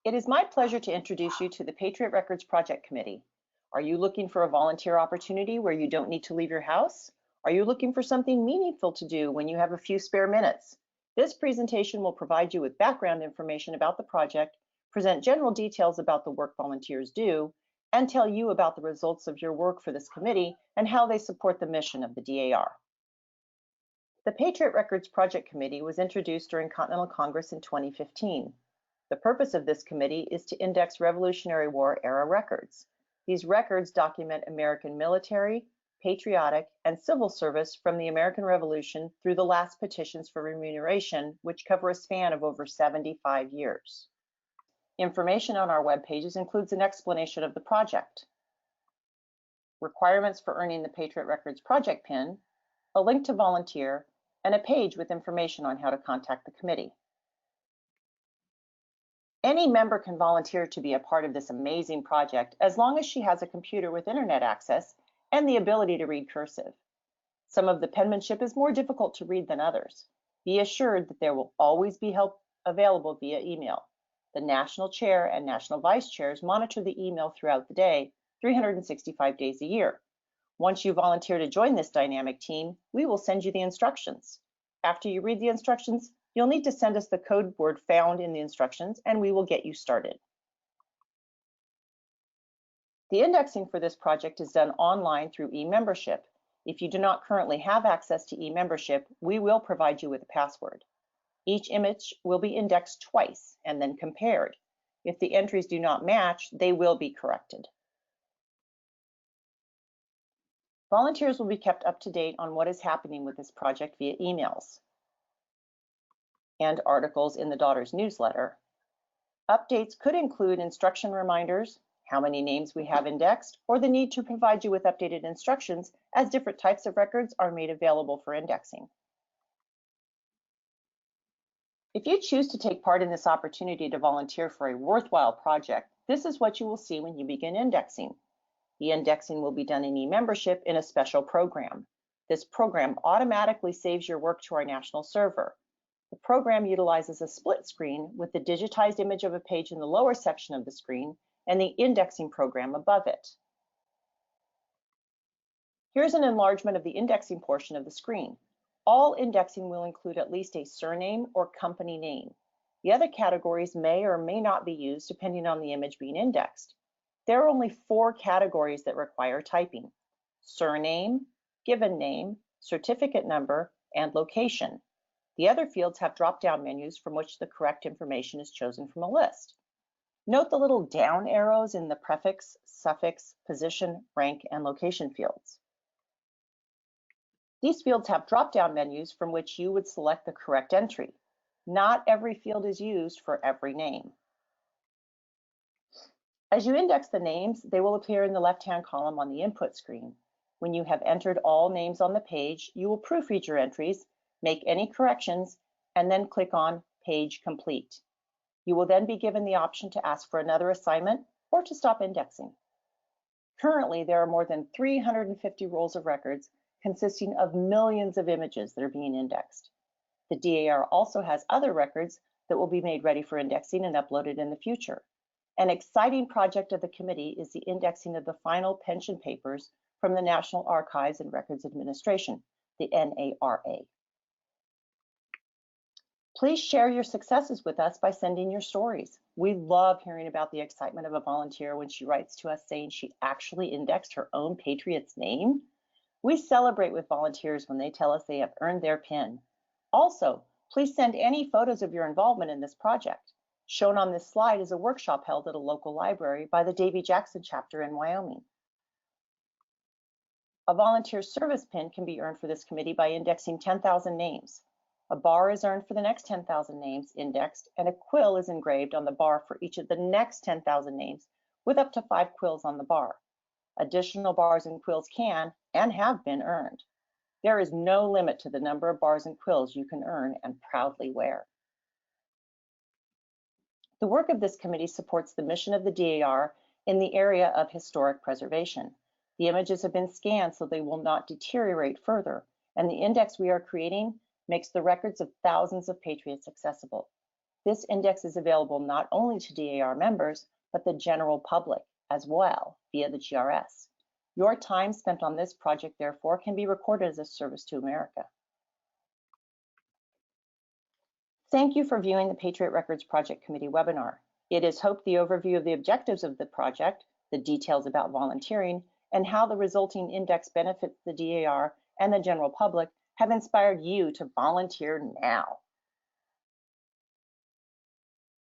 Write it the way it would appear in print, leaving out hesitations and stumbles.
It is my pleasure to introduce you to the Patriot Records Project Committee. Are you looking for a volunteer opportunity where you don't need to leave your house? Are you looking for something meaningful to do when you have a few spare minutes? This presentation will provide you with background information about the project, present general details about the work volunteers do, and tell you about the results of your work for this committee and how they support the mission of the DAR. The Patriot Records Project Committee was introduced during Continental Congress in 2015. The purpose of this committee is to index Revolutionary War era records. These records document American military, patriotic, and civil service from the American Revolution through the last petitions for remuneration, which cover a span of over 75 years. Information on our web pages includes an explanation of the project, requirements for earning the Patriot Records Project PIN, a link to volunteer, and a page with information on how to contact the committee. Any member can volunteer to be a part of this amazing project as long as she has a computer with internet access and the ability to read cursive. Some of the penmanship is more difficult to read than others. Be assured that there will always be help available via email. The national chair and national vice chairs monitor the email throughout the day, 365 days a year. Once you volunteer to join this dynamic team, we will send you the instructions. After you read the instructions, you'll need to send us the code word found in the instructions and we will get you started. The indexing for this project is done online through e-membership. If you do not currently have access to e-membership, we will provide you with a password. Each image will be indexed twice and then compared. If the entries do not match, they will be corrected. Volunteers will be kept up to date on what is happening with this project via emails and articles in the Daughter's newsletter. Updates could include instruction reminders, how many names we have indexed, or the need to provide you with updated instructions as different types of records are made available for indexing. If you choose to take part in this opportunity to volunteer for a worthwhile project, this is what you will see when you begin indexing. The indexing will be done in e-membership in a special program. This program automatically saves your work to our national server. The program utilizes a split screen with the digitized image of a page in the lower section of the screen and the indexing program above it. Here's an enlargement of the indexing portion of the screen. All indexing will include at least a surname or company name. The other categories may or may not be used depending on the image being indexed. There are only 4 categories that require typing: surname, given name, certificate number, and location. The other fields have drop-down menus from which the correct information is chosen from a list. Note the little down arrows in the prefix, suffix, position, rank, and location fields. These fields have drop-down menus from which you would select the correct entry. Not every field is used for every name. As you index the names, they will appear in the left-hand column on the input screen. When you have entered all names on the page, you will proofread your entries, make any corrections, and then click on Page Complete. You will then be given the option to ask for another assignment or to stop indexing. Currently, there are more than 350 rolls of records consisting of millions of images that are being indexed. The DAR also has other records that will be made ready for indexing and uploaded in the future. An exciting project of the committee is the indexing of the final pension papers from the National Archives and Records Administration, the NARA. Please share your successes with us by sending your stories. We love hearing about the excitement of a volunteer when she writes to us saying she actually indexed her own Patriot's name. We celebrate with volunteers when they tell us they have earned their PIN. Also, please send any photos of your involvement in this project. Shown on this slide is a workshop held at a local library by the Davy Jackson chapter in Wyoming. A volunteer service PIN can be earned for this committee by indexing 10,000 names. A bar is earned for the next 10,000 names indexed, and a quill is engraved on the bar for each of the next 10,000 names, with up to 5 quills on the bar. Additional bars and quills can and have been earned. There is no limit to the number of bars and quills you can earn and proudly wear. The work of this committee supports the mission of the DAR in the area of historic preservation. The images have been scanned so they will not deteriorate further, and the index we are creating makes the records of thousands of patriots accessible. This index is available not only to DAR members, but the general public as well via the GRS. Your time spent on this project, therefore, can be recorded as a service to America. Thank you for viewing the Patriot Records Project Committee webinar. It is hoped the overview of the objectives of the project, the details about volunteering, and how the resulting index benefits the DAR and the general public have inspired you to volunteer now.